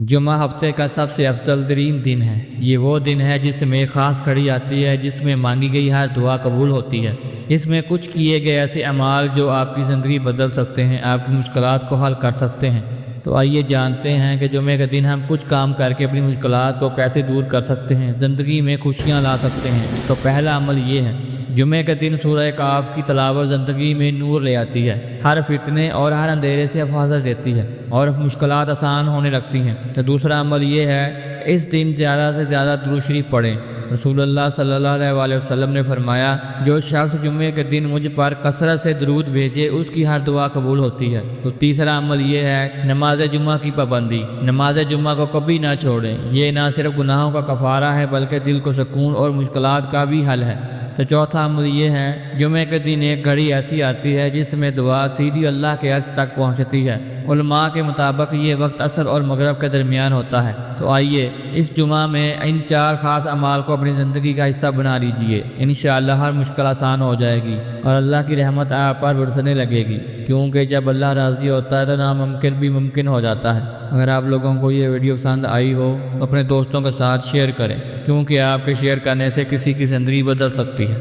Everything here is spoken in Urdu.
جمعہ ہفتے کا سب سے افضل ترین دن ہے۔ یہ وہ دن ہے جس میں خاص گھڑی آتی ہے جس میں مانگی گئی ہر دعا قبول ہوتی ہے۔ اس میں کچھ کیے گئے ایسے اعمال جو آپ کی زندگی بدل سکتے ہیں، آپ کی مشکلات کو حل کر سکتے ہیں۔ تو آئیے جانتے ہیں کہ جمعے کے دن ہم کچھ کام کر کے اپنی مشکلات کو کیسے دور کر سکتے ہیں، زندگی میں خوشیاں لا سکتے ہیں۔ تو پہلا عمل یہ ہے، جمعے کے دن سورہ کہف کی تلاوت زندگی میں نور لے آتی ہے، ہر فتنے اور ہر اندھیرے سے حفاظت دیتی ہے اور مشکلات آسان ہونے لگتی ہیں۔ تو دوسرا عمل یہ ہے، اس دن زیادہ سے زیادہ درود شریف پڑھیں۔ رسول اللہ صلی اللہ علیہ وسلم نے فرمایا، جو شخص جمعے کے دن مجھ پر کثرت سے درود بھیجے اس کی ہر دعا قبول ہوتی ہے۔ تو تیسرا عمل یہ ہے، نماز جمعہ کی پابندی۔ نماز جمعہ کو کبھی نہ چھوڑیں، یہ نہ صرف گناہوں کا کفارہ ہے بلکہ دل کو سکون اور مشکلات کا بھی حل ہے۔ تو چوتھا عمل یہ ہے، جمعے کے دن ایک گھڑی ایسی آتی ہے جس میں دعا سیدھی اللہ کے عرش تک پہنچتی ہے۔ علماء کے مطابق یہ وقت عصر اور مغرب کے درمیان ہوتا ہے۔ تو آئیے اس جمعہ میں ان 4 خاص اعمال کو اپنی زندگی کا حصہ بنا لیجئے، انشاءاللہ ہر مشکل آسان ہو جائے گی اور اللہ کی رحمت آپ پر برسنے لگے گی، کیونکہ جب اللہ راضی ہوتا ہے تو ناممکن بھی ممکن ہو جاتا ہے۔ اگر آپ لوگوں کو یہ ویڈیو پسند آئی ہو تو اپنے دوستوں کے ساتھ شیئر کریں، کیونکہ آپ کے شیئر کرنے سے کسی کی زندگی بدل سکتی ہے۔